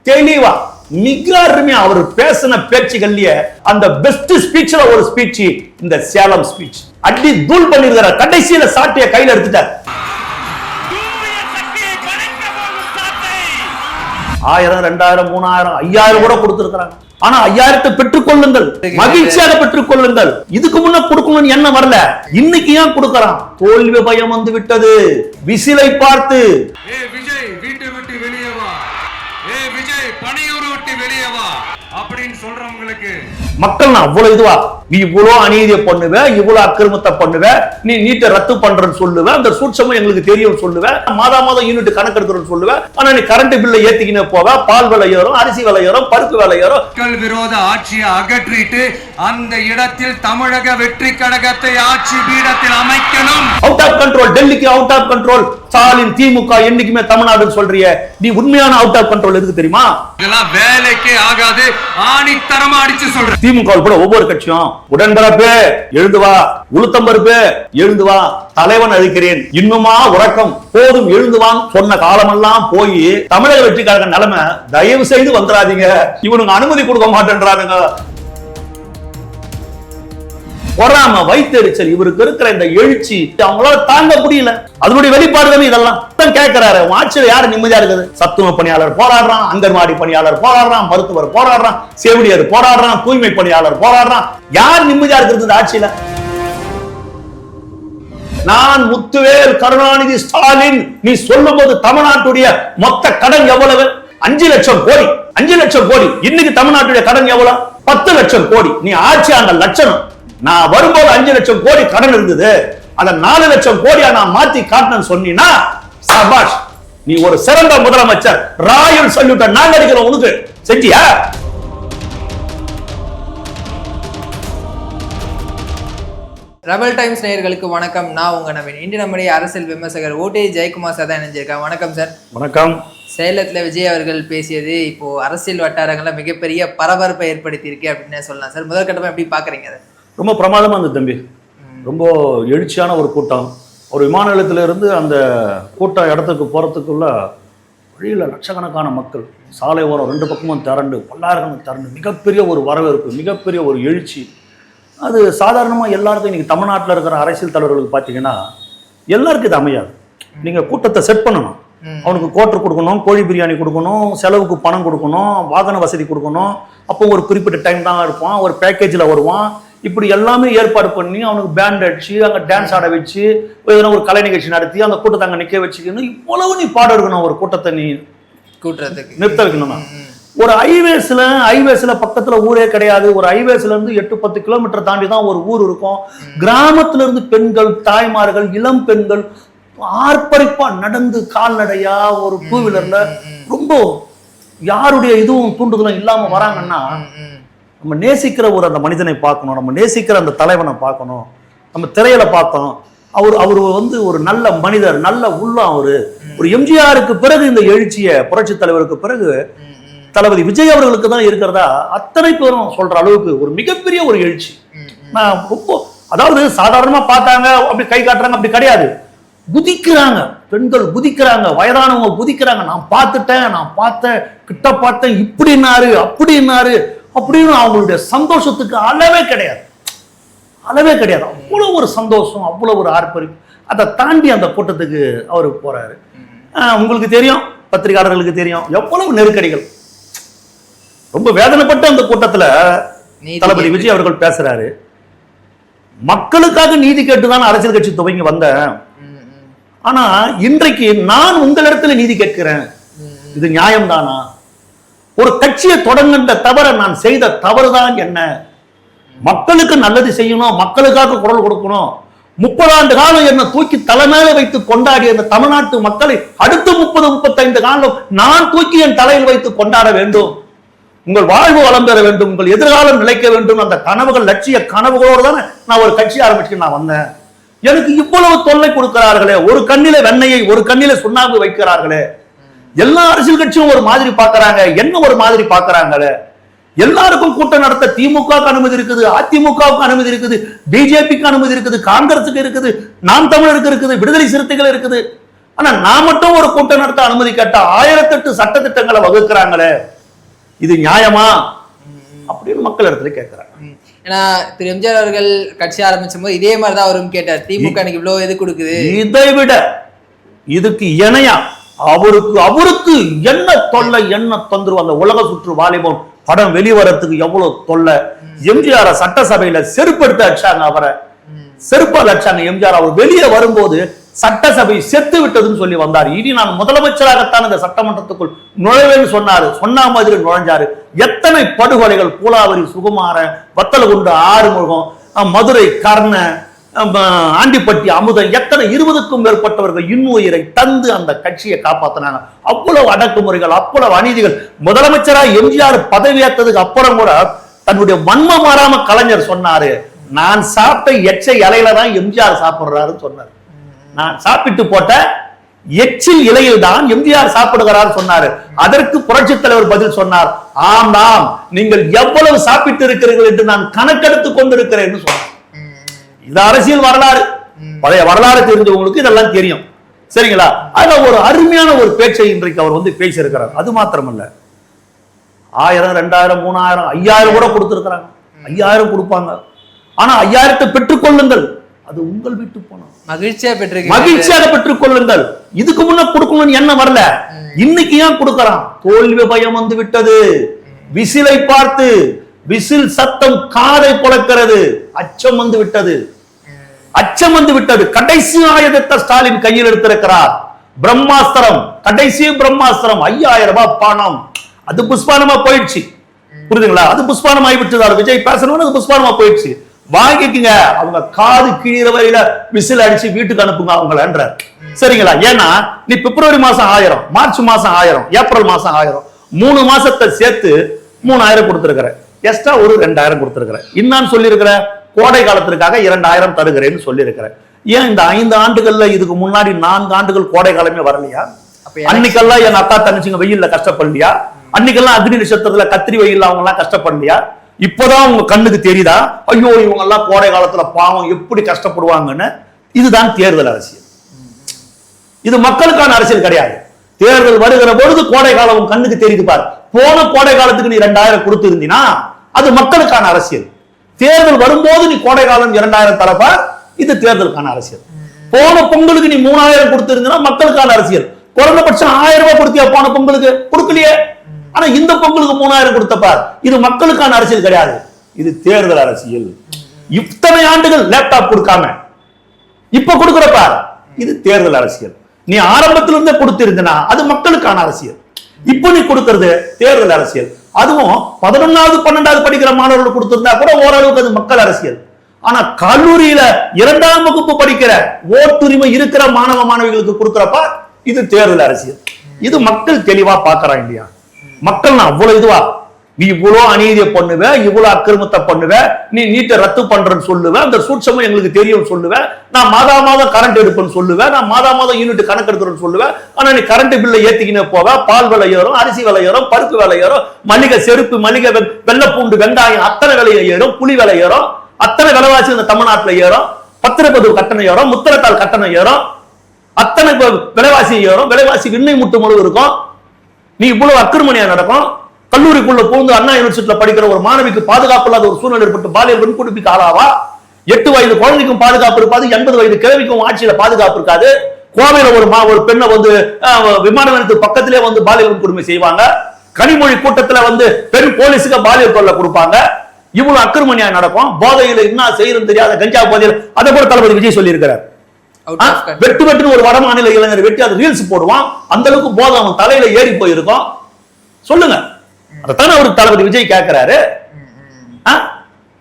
தெளிவா மிக அருமையா அவர் பேசின பேச்சுகள்லயே அந்த பெஸ்ட் ஸ்பீச்ல ஒரு ஸ்பீச் இந்த சேலம் ஸ்பீச். அடி தூள் பண்ணிருக்காரு. கடைசியில சாட்டிய கையில எடுத்துட்டார். 1000, 2000, 3000, 5000 கூட கொடுத்திருக்காங்க. ஆனா 5000 பெற்றுக் கொள்ளுங்கள், மகிழ்ச்சியாக பெற்றுக் கொள்ளுங்கள். இதுக்கு முன்ன கொடுக்கணும்னு என்ன வரல, இன்னைக்கு ஏன் கொடுக்கறான்? தோல்வி பயம் வந்து விட்டது. விசிலை பார்த்து விஜய் வீட்டை விட்டு வெளியே வா, விஜய் பணியூர் விட்டு வெளியே வா அப்படின்னு சொல்றவங்களுக்கு மக்கள் நான் அவ்வளவு இதுவா, நீ இவ்வளவு அநீதியை பண்ணுவ, இவ்வளவு அக்கிரமத்தை பண்ணுவ, நீ நீட்டை ரத்து பண்றன்னு சொல்லுவ, அந்த சூட்சமும் எங்களுக்கு தெரியும் சொல்லுவ, மாதம் யூனிட் கணக்கு எடுக்கிறன்னு சொல்லுவ, ஆனா நீ கரண்ட் பில்லை ஏத்திக்கினே போவ, பால் விலை ஏறும், அரிசி விலை ஏறும், பருப்பு விலை ஏறும். மக்கள் விரோத ஆட்சியை அகற்றிட்டு அந்த இடத்தில் தமிழக வெற்றி கழகத்தை ஆட்சி பீடத்தில் அமைக்கணும். அவுட் ஆஃப் கண்ட்ரோல், டெல்லிக்கு அவுட் ஆஃப் கண்ட்ரோல், ஸ்டாலின் திமுக என்னைக்குமே தமிழ்நாடுன்னு சொல்றிய, நீ உண்மையான அவுட் ஆஃப் கண்ட்ரோல் எதுக்கு தெரியுமா? இதெல்லாம் வேலைக்கே ஆகாது, ஆணித்தரமா அடிச்சு சொல்ற. திமுக கூட ஒவ்வொரு கட்சியும் உடன்பிறப்பு எழுந்து வா, உளுத்தம்பருப்பு எழுந்து வா, தலைவன் அழிக்கிறேன், இன்னுமா உறக்கம், போதும் எழுந்துவான் சொன்ன காலமெல்லாம் போய் தமிழக வெற்றி கழக நிலைமை தயவு செய்து வந்துடாதீங்க, இவனுக்கு அனுமதி கொடுக்க மாட்டேன்றானுங்க. பொறாம, வைத்தெரிச்சல், இவருக்கு இருக்கிற இந்த எழுச்சி அவங்களால தாங்க முடியல. அதனுடைய வெளிப்பாடுகள் இதெல்லாம் கேட்கிறாரு. ஆட்சியில் யாரு நிம்மதியா இருக்குது? சத்துவ பணியாளர் போராடுறான், அங்கன்வாடி பணியாளர் போராடுறான், மருத்துவர் போராடுறான், செவிலியர் போராடுறான், தூய்மை பணியாளர் போராடுறான். யார் நிம்மதியா இருக்கிறது இந்த ஆட்சியில? நான் முத்துவேல் கருணாநிதி ஸ்டாலின் நீ சொல்லும் போது தமிழ்நாட்டுடைய மொத்த கடன் எவ்வளவு? 5 லட்சம் கோடி. 5 லட்சம் கோடி. இன்னைக்கு தமிழ்நாட்டுடைய கடன் எவ்வளவு? 10 லட்சம் கோடி. நீ ஆட்சி அந்த லட்சணம். நான் வரும்போது 5 லட்சம் கோடி கடன் இருந்தது, அத 4 லட்சம் கோடியா நான் மாத்தி காட்டினேன்னு சொன்னீங்கன்னா சபாஷ், நீ ஒரு சிறந்த முதலமைச்சர். ராயல் சல்யூட்ட நாங்க அடிக்கிறோம் உனக்கு. செஞ்சியா? ரெபல் டைம்ஸ் நேயர்களுக்கு வணக்கம். நான் உங்க நவீன். இன்று நம்முடைய அரசியல் விமர்சகர் ஓடி ஜெயக்குமார் சார் தான் இணைஞ்சிருக்காங்க. வணக்கம் சார். வணக்கம். சேலத்துல விஜய் அவர்கள் பேசியது இப்போ அரசியல் வட்டாரங்கள்ல மிகப்பெரிய பரபரப்பை ஏற்படுத்தி இருக்கு அப்படின்னு சொல்லலாம் சார். முதற்கட்டமா எப்படி பாக்குறீங்க அதை? ரொம்ப பிரமாதமா இருந்தது தம்பி. ரொம்ப எழுச்சியான ஒரு கூட்டம். ஒரு விமான நிலையத்திலிருந்து அந்த கூட்டம் இடத்துக்கு போகிறதுக்குள்ள வழியில் லட்சக்கணக்கான மக்கள் சாலை ஓரம் 2 பக்கமும் திரண்டு, பல்லாயிரக்கணக்கான திரண்டு, மிகப்பெரிய ஒரு வரவேற்பு, மிகப்பெரிய ஒரு எழுச்சி. அது சாதாரணமாக எல்லாருக்கும் இன்றைக்கி தமிழ்நாட்டில் இருக்கிற அரசியல் தலைவர்களுக்கு பார்த்தீங்கன்னா எல்லாருக்கும் இது அமையாது. நீங்கள் கூட்டத்தை செட் பண்ணணும், அவனுக்கு கோட்டர் கொடுக்கணும், கோழி பிரியாணி கொடுக்கணும், செலவுக்கு பணம் கொடுக்கணும், வாகன வசதி கொடுக்கணும், அப்போ ஒரு குறிப்பிட்ட டைம் தான் இருப்பான், ஒரு பேக்கேஜில் வருவான், இப்படி எல்லாமே ஏற்பாடு பண்ணி அவனுக்கு பேண்ட் அடிச்சு அங்கே டான்ஸ் ஆட வச்சு எதனா ஒரு கலை நிகழ்ச்சி நடத்தி அந்த கூட்டத்தை அங்கே நிற்க வச்சுக்கணும். இவ்வளவு நீ பாட இருக்கணும் ஒரு கூட்டத்தை நீ கூட்டுறதுக்கு நிறுத்த வைக்கணும்னா. ஒரு ஹைவேஸ்ல பக்கத்துல ஊரே கிடையாது. ஒரு ஹைவேஸ்ல இருந்து 8-10 கிலோமீட்டர் தாண்டி தான் ஒரு ஊர் இருக்கும். கிராமத்துல இருந்து பெண்கள், தாய்மார்கள், இளம் பெண்கள் ஆர்ப்பரிப்பா நடந்து கால்நடையா ஒரு 2 வீலர்ல ரொம்ப யாருடைய இதுவும் தூண்டுதலும் இல்லாம வராங்கன்னா, நம்ம நேசிக்கிற ஒரு அந்த மனிதனை பார்க்கணும், நம்ம நேசிக்கிற அந்த தலைவனை பார்க்கணும். நம்ம திரையில பார்த்தோம், அவர் வந்து ஒரு நல்ல மனிதர், நல்ல உள்ளம். ஒரு எம்ஜிஆருக்கு பிறகு இந்த எழுச்சிய புரட்சி தலைவருக்கு பிறகு தளபதி விஜய் அவர்களுக்கு தான் இருக்கிறதா அத்தனை பேரும் சொல்ற அளவுக்கு ஒரு மிகப்பெரிய ஒரு எழுச்சி. நான் ரொம்ப, அதாவது சாதாரணமா பார்த்தாங்க அப்படி கை காட்டுறாங்க அப்படி கிடையாது, குதிக்கிறாங்க, பெண்கள் குதிக்கிறாங்க, வயதானவங்க குதிக்கிறாங்க. நான் பார்த்தேன், கிட்ட பார்த்தேன், இப்படின்னாரு அப்படின்னாரு அப்படின்னு அவங்களுடைய சந்தோஷத்துக்கு அளவே கிடையாது. அவ்வளவு ஒரு சந்தோஷம், அவ்வளவு ஒரு ஆர்ப்பரிப்பு. அதை தாண்டி அந்த கூட்டத்துக்கு அவரு போறாரு. உங்களுக்கு தெரியும், பத்திரிகையாளர்களுக்கு தெரியும் எவ்வளவு நெருக்கடிகள். ரொம்ப வேதனைப்பட்டு அந்த கூட்டத்துல தளபதி விஜய் அவர்கள் பேசுறாரு. மக்களுக்காக நீதி கேட்டுதான் அரசியல் கட்சி துவங்கி வந்தேன், ஆனா இன்றைக்கு நான் உங்களிடத்துல நீதி கேட்கிறேன், இது நியாயம்தானா? ஒரு கட்சியை தொடங்குகின்ற தவற நான் செய்த தவறுதான் என்ன? மக்களுக்கு நல்லது செய்யணும், மக்களுக்காக குரல் கொடுக்கணும். 30 ஆண்டு காலம் என்ன தூக்கி தலைமையில வைத்து கொண்டாடிய அந்த தமிழ்நாட்டு மக்களை அடுத்த 30-35 காலம் நான் தூக்கி என் தலையில் வைத்து கொண்டாட வேண்டும். உங்கள் வாழ்வு வளம் பெற வேண்டும், உங்கள் எதிர்காலம் நிலைக்க வேண்டும். அந்த கனவுகள், லட்சிய கனவுகளோடு தானே நான் ஒரு கட்சி ஆரம்பிச்சு நான் வந்தேன். எனக்கு இவ்வளவு தொல்லை கொடுக்கிறார்களே, ஒரு கண்ணில வெண்ணையை ஒரு கண்ணில சுண்ணாம்பு வைக்கிறார்களே, எல்லா அரசியல் கட்சியும் ஒரு மாதிரி பாக்குறாங்க, என்ன ஒரு மாதிரி பாக்குறாங்களே. எல்லாருக்கும் கூட்டம் நடத்த திமுகவுக்கு அனுமதி இருக்குது, அதிமுகவுக்கு அனுமதி இருக்குது, பிஜேபிக்கு அனுமதி இருக்குது, காங்கிரசுக்கு இருக்குது, நாம் தமிழருக்கு இருக்குது, விடுதலை சிறுத்தைகள் இருக்குது. ஆனா நான் மட்டும் ஒரு கூட்டம் நடத்த அனுமதி கேட்டா 1008 சட்ட திட்டங்களை வகுக்கிறாங்களே. இது நியாயமா அப்படின்னு மக்கள் இடத்துல கேட்கிறாங்க. ஏன்னா திரு எம்ஜிஆர் அவர்கள் கட்சி ஆரம்பிச்சும் போது இதே மாதிரிதான் அவரும் கேட்டார், திமுக எனக்கு இவ்வளவு எது கொடுக்குது, இதை விட இதுக்கு இணையா அவருக்கு என்ன தொல்லை, என்ன தொந்தரவு. அந்த உலக சுற்று வாலிபன் படம் வெளிவரத்துக்கு எவ்வளவு தொல்லை. எம்ஜிஆர் சட்டசபையில செருப்படுத்த அடிச்சாங்க, அவரை செருப்பால் அடிச்சாங்க. எம்ஜிஆர் அவர் வெளியே வரும்போது சட்டசபை செத்து விட்டதுன்னு சொல்லி வந்தார். இனி நான் முதலமைச்சராகத்தான் இந்த சட்டமன்றத்துக்குள் நுழைவேன்னு சொன்னாரு. சொன்ன மாதிரி நுழைஞ்சாரு. எத்தனை படுகொலைகள், பூலாவரி சுகுமாரன், வத்தலகுண்டு ஆறுமுகம், மதுரை கர்ண, ஆண்டிப்பட்டி அமுதன், எத்தனை 20க்கும் மேற்பட்டவர்கள் இன்னுயிரை தந்து அந்த கட்சியை காப்பாத்தினாங்க. அவ்வளவு அடக்குமுறைகள், அவ்வளவு அநீதிகள். முதலமைச்சராக எம்ஜிஆர் பதவியேற்றதுக்கு அப்புறம் கூட தன்னுடைய வன்மம் மாறாம கலைஞர் சொன்னாரு, நான் சாப்பிட்ட எச்சை இலையில தான் எம்ஜிஆர் சாப்பிடுறாருன்னு சொன்னார். நான் சாப்பிட்டு போட்ட எச்சில் இலையில் தான் எம்ஜிஆர் சாப்பிடுகிறார் சொன்னாரு. அதற்கு புரட்சி தலைவர் பதில் சொன்னார், ஆமாம் நீங்கள் எவ்வளவு சாப்பிட்டு இருக்கிறீர்கள் என்று நான் கணக்கெடுத்துக் கொண்டிருக்கிறேன் சொன்னார். இது அரசியல் வரலாறு, பழைய வரலாறு தெரிஞ்சவங்களுக்கு இதெல்லாம் தெரியும். சரிங்களா? அதுல ஒரு அருமையான ஒரு பேச்சை இன்றைக்கு அவர் பேசியிருக்கிறார். அது மாத்திரமல்ல, 1000, 2000, 3000, 5000 கூட கொடுத்திருக்கிறாங்க. 5000 கொடுப்பாங்க. ஆனா 5000 பெற்றுக் கொள்ளுங்கள், அது உங்கள் வீட்டு போனோம், மகிழ்ச்சியாக பெற்றுக் கொள்ளுங்கள். இதுக்கு முன்ன கொடுக்கணும்னு என்ன வரல, இன்னைக்கு ஏன் கொடுக்கறான்? தோல்வி பயம் வந்து விட்டது. விசிலை பார்த்து விசில் சத்தம் காதை பொளக்கிறது. அச்சம் வந்து விட்டது, அச்சம் வந்து விட்டது. கடைசி ஆயுதத்தை ஸ்டாலின் கையில் எடுத்திருக்கிறார். பிரம்மாஸ்திரம், கடைசி பிரம்மாஸ்திரம் 5000 ரூபாய் பணம். அது புஷ்பானமா போயிடுச்சு. புரியுதுங்களா? அது புஷ்பானம் ஆகிவிட்டது. விஜய் பேசணும்னு அது புஷ்பானமா போயிடுச்சு. வாங்கிக்கங்க, அவங்க காது கீழ வரையில விசில் அடிச்சு வீட்டுக்கு அனுப்புங்க அவங்கள. சரிங்களா? ஏன்னா நீ பிப்ரவரி மாசம் 1000, மார்ச் மாசம் 1000, ஏப்ரல் மாசம் 1000, 3 மாசத்தை சேர்த்து 3000 கொடுத்திருக்கிற, எக்ஸ்ட்ரா ஒரு 2000 கொடுத்திருக்கிற. இன்னும் சொல்லியிருக்கிற கோடை காலத்திற்காக 2000 தருகிறேன்னு சொல்லியிருக்கிறேன். ஏன் இந்த 5 ஆண்டுகள்ல இதுக்கு முன்னாடி 4 ஆண்டுகள் கோடை காலமே வரலையா? அன்னைக்கெல்லாம் என் அக்கா தங்கச்சிங்க வெயில்ல கஷ்டப்படலையா? அன்னைக்கெல்லாம் அக்னி நட்சத்திரத்துல கத்திரி வெயில்ல அவங்க எல்லாம் கஷ்டப்படலையா? இப்பதான் உங்க கண்ணுக்கு தெரியுதா, ஐயோ இவங்க எல்லாம் கோடை காலத்துல பாவம் எப்படி கஷ்டப்படுவாங்கன்னு? இதுதான் தேர்தல் அரசியல். இது மக்களுக்கான அரசியல் கிடையாது. தேர்தல் வருகிற பொழுது கோடை காலம் கண்ணுக்கு தெரியுது பாரு. போன கோடை காலத்துக்கு நீ 2000 கொடுத்து இருந்தீனா அது மக்களுக்கான அரசியல். தேர்தல் வரும்போது நீ கோடை காலம் 2000 தரப்பா, இது தேர்தலுக்கான அரசியல். போன பொங்கலுக்கு நீ 3000 கொடுத்து இருந்தீனா மக்களுக்கான அரசியல். குறைந்தபட்சம் 1000 ரூபாய் கொடுத்தியா போன பொங்கலுக்கு? கொடுக்கலையே. ஆனா இந்த பொங்கலுக்கு 3000 கொடுத்தப்பார், இது மக்களுக்கான அரசியல் கிடையாது, இது தேர்தல் அரசியல். இத்தனை ஆண்டுகள் லேப்டாப் கொடுக்காம இப்ப கொடுக்கிறப்பார், இது தேர்தல் அரசியல். நீ ஆரம்பத்தில இருந்தே கொடுத்திருந்தனா அது மக்களுக்கான அரசியல். இப்ப நீ கொடுக்கிறது தேர்தல் அரசியல். அதுவும் 11வது 12வது படிக்கிற மாணவர்கள் கொடுத்திருந்தா கூட ஓரளவுக்கு அது மக்கள் அரசியல். ஆனா கல்லூரியில 2ஆம் வகுப்பு படிக்கிற ஓட்டுரிமை இருக்கிற மாணவ மாணவிகளுக்கு கொடுக்கிறப்ப இது தேர்தல் அரசியல். இது மக்கள் தெளிவா பாக்குறான் இல்லையா? மக்கள் நான் அவ்வளவு இதுவா, நீ இவ்வளவு அநீதியை பண்ணுவ, இவ்வளவு அக்கிரமத்தை பண்ணுவ, நீ நீட்டை ரத்து பண்றேன்னு சொல்லுவ, அந்த சூட்சமும் எங்களுக்கு தெரியும் சொல்லுவேன், நான் மாதம் கரண்ட் எடுப்பேன்னு சொல்லுவேன், நான் மாதம் யூனிட் கணக்கு எடுக்கிறேன்னு சொல்லுவேன். ஆனா நீ கரண்ட் பில்லை ஏத்திக்கினே போவ, பால் விலை ஏறும், அரிசி விலை ஏறும், பருப்பு விலை ஏறும், மளிகை செருப்பு, மளிகை வெள்ளை பூண்டு வெங்காயம் அத்தனை விலை ஏறும், புளி விலை ஏறும், அத்தனை விலைவாசி இந்த தமிழ்நாட்டில் ஏறும், பத்திரப்பதிவு கட்டணம் ஏறும், முத்திரத்தாள் கட்டணம் ஏறும், அத்தனை விலைவாசி ஏறும், விலைவாசி விண்ணை முட்டு முழு இருக்கும். நீ இவ்வளவு அக்கிரமணியா நடக்கும். கல்லூரிக்குள்ள புகுந்து அண்ணா யூனிவர்சிட்டியில படிக்கிற ஒரு மாணவிக்கு பாதுகாப்பு இல்லாத ஒரு சூழ்நிலை ஏற்பட்டு பாலியல் வன்கொடுமைக்கு ஆளாவா? 8 வயது குழந்தைக்கும் பாதுகாப்பு இருக்காது, 80 வயது கிழவிக்கும் ஆட்சியில பாதுகாப்பு இருக்காது. கோவையில ஒரு பெண்ணை விமான நிலையத்துக்கு பக்கத்திலே பாலியல் வன்கொடுமை செய்வாங்க. கனிமொழி கூட்டத்துல பெண் போலீஸுக்கு பாலியல் தொல்லை கொடுப்பாங்க. இவ்வளவு அக்கிரமணியா நடக்கும். போதையில என்ன செய்யறது தெரியாத கஞ்சா போதையில், அதை கூட தளபதி விஜய் சொல்லி இருக்கிறார். வெட்டு வெட்டுன்னு ஒரு வட மாநில இளைஞர் வெட்டி அது ரீல்ஸ் போடுவான். அந்த அளவுக்கு போதை அவன் தலையில ஏறி போயிருக்கும். சொல்லுங்க, அதைத்தானே அவருக்கு தளபதி விஜய் கேட்கிறாரு.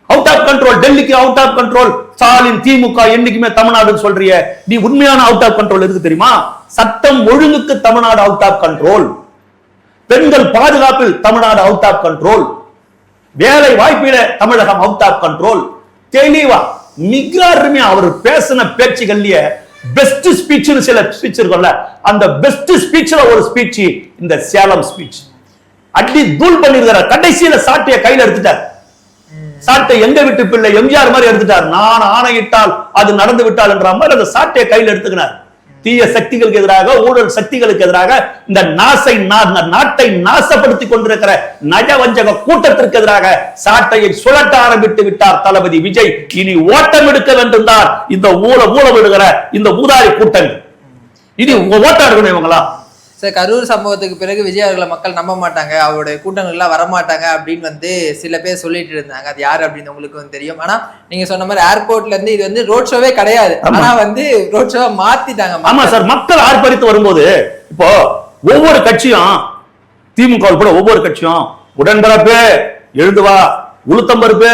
அவுட் ஆஃப் கண்ட்ரோல், டெல்லிக்கு அவுட் ஆஃப் கண்ட்ரோல், ஸ்டாலின் திமுக என்னைக்குமே தமிழ்நாடுன்னு சொல்றிய, நீ உண்மையான அவுட் ஆஃப் கண்ட்ரோல் எதுக்கு தெரியுமா? சட்டம் ஒழுங்குக்கு தமிழ்நாடு அவுட் ஆஃப் கண்ட்ரோல், பெண்கள் பாதுகாப்பில் தமிழ்நாடு அவுட் ஆஃப் கண்ட்ரோல், வேலை வாய்ப்பில தமிழகம் அவுட் ஆஃப் கண்ட்ரோல். தெளிவா மிக அருமையா அவர் பேசின பேச்சுகள்லயே பெஸ்ட் ஸ்பீச் சில ஸ்பீச் இருக்கும்ல, அந்த பெஸ்ட் ஸ்பீச்ல ஒரு ஸ்பீச் இந்த சேலம் ஸ்பீச். அடி தூள் பண்ணிருக்கிறார். கடைசியில சாட்டையை கையில எடுத்துட்டார். சாட்டை எங்க விட்டு பிள்ளை எம்ஜிஆர் மாதிரி எடுத்துட்டார். நான் ஆணையிட்டால் அது நடந்து விட்டால் என்ற மாதிரி அந்த சாட்டையை கையில எடுத்துக்கினார். தீய சக்திகளுக்கு எதிராக, ஊழல் சக்திகளுக்கு எதிராக, இந்த நாட்டை நாசப்படுத்திக் கொண்டிருக்கிற நயவஞ்சக கூட்டத்திற்கு எதிராக சாட்டையை சுழட்ட ஆரம்பித்து விட்டார் தளபதி விஜய். இனி ஓட்டம் எடுக்க வேண்டும் தான் இந்த ஊழல் விடுகிற இந்த ஊதாரி கூட்டங்கள். இனி ஓட்டம் எடுக்கணும் இவங்களா. சார், கரூர் சம்பவத்துக்கு பிறகு விஜய் அவர்களை மக்கள் நம்ப மாட்டாங்க, அவருடைய கூட்டங்கள் எல்லாம் வரமாட்டாங்க அப்படின்னு சில பேர் சொல்லிட்டு இருந்தாங்க. அது யாரு அப்படின்னு உங்களுக்கு தெரியும். ஆனா நீங்க சொன்ன மாதிரி ஏர்போர்ட்ல இருந்து இது ரோட் ஷோவே கிடையாது. ஆனா ரோட் ஷோவை மாத்திட்டாங்க. ஆமா சார், மக்கள் ஆர்ப்பரித்து வரும்போது இப்போ ஒவ்வொரு கட்சியும், திமுக கூட ஒவ்வொரு கட்சியும் உடன்பிறப்பு எழுந்து வா, உளுத்தம்பருப்பு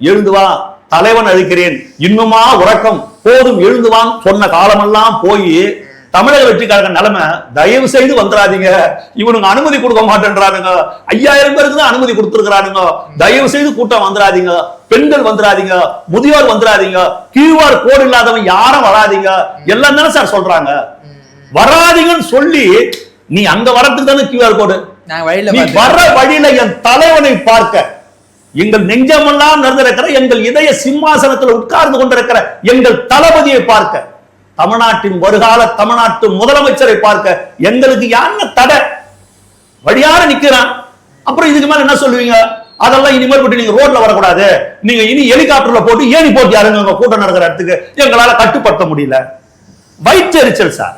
எழுந்து வா, தலைவன் அழிக்கிறேன், இன்னுமா உறக்கம், போதும் எழுந்துவான் சொன்ன காலமெல்லாம் போய் தமிழக வெற்றி கழக நிலைமை, தயவு செய்து வந்துடாதீங்க, இவனுங்க அனுமதி கொடுக்க மாட்டேன்றானுங்க, 5000 பேருக்கு தான் அனுமதி கொடுத்திருக்கிறானுங்க, தயவு செய்து கூட்டம் வந்துடாதீங்க, பெண்கள் வந்துடாதீங்க, முதியோர் வந்துடாதீங்க, QR கோடு இல்லாதவன் யாரும் வராதீங்க, எல்லாம் தானே சார் சொல்றாங்க. வராதீங்கன்னு சொல்லி நீ அங்க வரதுக்கு தானே QR கோடு. நீ வர்ற வழியில என் தலைவனை பார்க்க, எங்கள் நெஞ்சமெல்லாம் நிறைந்திருக்கிற, எங்கள் இதய சிம்மாசனத்தில் உட்கார்ந்து கொண்டிருக்கிற எங்கள் தளபதியை பார்க்க, தமிழ்நாட்டின் வருகால தமிழ்நாட்டு முதலமைச்சரை பார்க்க எங்களுக்கு என்ன தடை? வழியார நிக்கிறான். அப்புறம் இதுக்கு மேல என்ன சொல்லுவீங்க? அதெல்லாம் இனிமேல் போட்டு நீங்க ரோட்ல வரக்கூடாது, நீங்க இனி ஹெலிகாப்டர்ல போட்டு ஏணி போட்டு யாருங்க கூட்டம் நடக்கிற இடத்துக்கு எங்களால கட்டுப்படுத்த முடியல. வயிற்றெரிச்சல் சார்,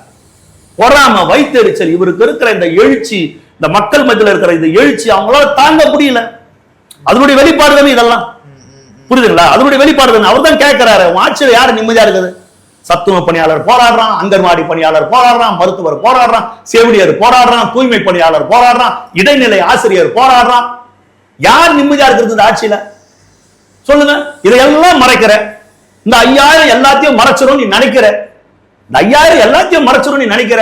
பொறாம, வயிற்றெரிச்சல். இவருக்கு இருக்கிற இந்த எழுச்சி, இந்த மக்கள் மத்தியில் இருக்கிற இந்த எழுச்சி அவங்களால தாங்க முடியல. அதனுடைய வெளிப்பாடு தானே இதெல்லாம். புரியுதுங்களா? அதனுடைய வெளிப்பாடு தானே. அவர் தான் கேட்கிறாரு, ஆட்சியில் யாரு நிம்மதியா இருக்குது? சத்துணவு பணியாளர் போராடுறான், அங்கன்வாடி பணியாளர் போராடுறான், மருத்துவர் போராடுறான், செவிலியர் போராடுறான், தூய்மை பணியாளர் போராடுறான், இடைநிலை ஆசிரியர் போராடுறான். யார் நிம்மதியா இருக்கிறது இந்த ஆட்சியில? சொல்லுங்க. இதையெல்லாம் மறைக்கிற, இந்த 5000 எல்லாத்தையும் மறைச்சிரும் நீ நினைக்கிற, இந்த 5000 எல்லாத்தையும் மறைச்சிரும் நீ நினைக்கிற.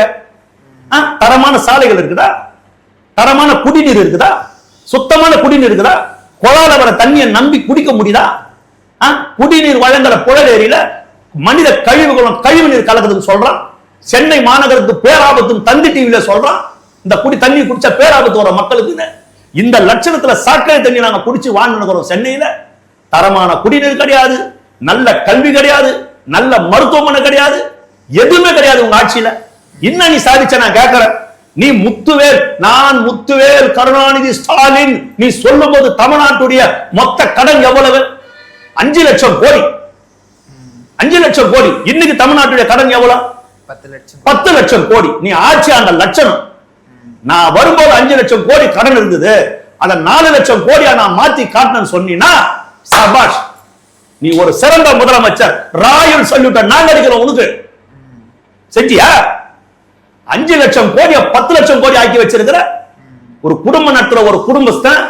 தரமான சாலைகள் இருக்குதா? தரமான குடிநீர் இருக்குதா? சுத்தமான குடிநீர் இருக்குதா? குழால வர தண்ணியை நம்பி குடிக்க முடியுதா? குடிநீர் வழங்குற புழலேரியில மனித கழிவுகளும் கழிவு நீர் கலக்குதுன்னு சொல்றான். சென்னை மாநகரத்துக்கு பேராபத்தும் தந்தி டிவில சொல்றான். இந்த குடி தண்ணி குடிச்ச பேராபத்து வர மக்களுக்கு இந்த லட்சணத்துல சாக்கடை தண்ணி நாங்க குடிச்சு வாழ்ந்துக்கிறோம். சென்னையில தரமான குடிநீர் கிடையாது, நல்ல கல்வி கிடையாது, நல்ல மருத்துவமனை கிடையாது, எதுவுமே கிடையாது உங்க ஆட்சியில. என்ன நீ சாதிச்ச நான் கேட்கிறேன். நீ முத்துவேல், நான் முத்துவேல் கருணாநிதி ஸ்டாலின், நீ சொல்லும் போது தமிழ்நாட்டுடைய மொத்த கடன் எவ்வளவு? 5 லட்சம் கோடி. 5 லட்சம் கோடி. இன்னைக்கு தமிழ்நாட்டுடைய கடன் எவ்வளவு? 10 லட்சம் கோடி. நீ ஆட்சி ஆண்ட லட்சணம். நான் வரும்போது 5 லட்சம் கோடி கடன் இருந்தது, அத 4 லட்சம் கோடியா நான் மாத்தி காட்டினேன்னு சொன்னீங்கன்னா சபாஷ், நீ ஒரு சிறந்த முதலமைச்சர். ராயல் சல்யூட் நாங்க அடிக்கிறோம் உனக்கு. செஞ்சியா? 5 லட்சம் கோடிய 10 லட்சம் கோடி ஆக்கி வச்சிருக்கிற ஒரு குடும்ப நடத்துற ஒரு குடும்பஸ்தன்,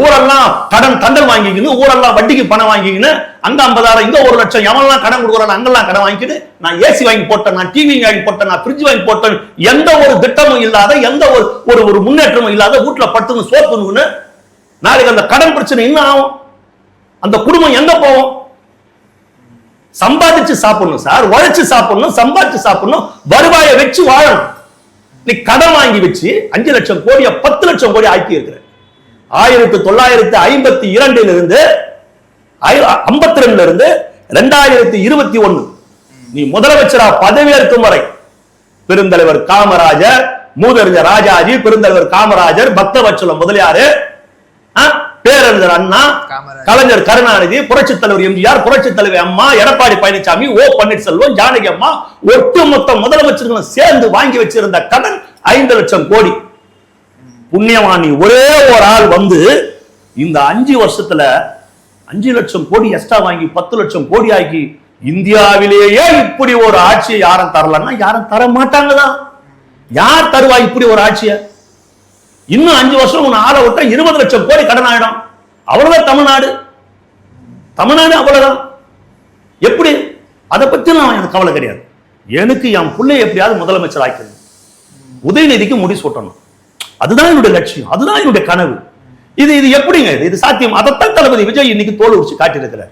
ஊரெல்லாம் கடன் தண்டல் வாங்கிக்கின்னு, ஊரெல்லாம் வட்டிக்கு பணம் வாங்கிக்கின்னு, அங்க 50,000 இங்க 1 லட்சம், எவெல்லாம் கடன் கொடுக்குறான் அங்கெல்லாம் கடன் வாங்கிக்கிட்டு, நான் ஏசி வாங்கி போட்டேன், நான் டிவி வாங்கி போட்டேன், நான் ஃப்ரிட்ஜ் வாங்கி போட்டேன், எந்த ஒரு திட்டமும் இல்லாத, எந்த ஒரு முன்னேற்றமும் இல்லாத வீட்டுல படுத்துன்னு சோத்துன்னு, நாளைக்கு அந்த கடன் பிரச்சனை என்ன ஆகும்? அந்த குடும்பம் எங்க போகும்? சம்பாதிச்சு சாப்பிடணும் சார், உழைச்சு சாப்பிடணும், சம்பாதிச்சு சாப்பிடணும், வருவாயை வச்சு வாழணும். நீ கடன் வாங்கி வச்சு 5 லட்சம் கோடிய 10 லட்சம் கோடி ஆக்கி இருக்கிற. 1952 இருந்து 52 இருந்து 2021 நீ முதலமைச்சரா பதவியேற்கும் வரை பெருந்தலைவர் காமராஜர், மூதறிஞர் ராஜாஜி, பெருந்தலைவர் காமராஜர், பக்தவச்சலம் முதலியாரு, பேரறிஞர் அண்ணா, கலைஞர் கருணாநிதி, புரட்சித் தலைவர் எம்ஜிஆர், புரட்சித் தலைவர் அம்மா, எடப்பாடி பழனிசாமி, ஓ பன்னீர்செல்வம், ஜானகி அம்மா, ஒட்டுமொத்த முதலமைச்சர்களும் சேர்ந்து வாங்கி வச்சிருந்த கடன் 5 லட்சம் கோடி. புண்ணியவாணி ஒரே ஒரு ஆள் வந்து இந்த 5 வருஷத்துல 5 லட்சம் கோடி எக்ஸ்ட்ரா வாங்கி 10 லட்சம் கோடி ஆக்கி, இந்தியாவிலேயே இப்படி ஒரு ஆட்சியை யாரும் தரலன்னா யாரும் தர மாட்டாங்கதான். யார் தருவா இப்படி ஒரு ஆட்சியை? இன்னும் 5 வருஷம் உன்னை ஆள விட்டா 20 லட்சம் கோடி கடன் ஆயிடும். அவ்வளவுதான் தமிழ்நாடு. தமிழ்நாடு அவ்வளவுதான். எப்படி? அதை பத்தி நான் எனக்கு கவலை கிடையாது. எனக்கு என் பிள்ளை எப்படியாவது முதலமைச்சர் ஆக்கிறது, உதயநிதிக்கு முடி சூட்டணும், அதுதான் என்னுடைய லட்சியம், அதுதான் என்னுடைய கனவு. இது எப்படிங்க? இது சாத்தியம்? அதைத்தான் தளபதி விஜய் இன்னைக்கு தோல் உரிச்சு காட்டியிருக்கிறார்.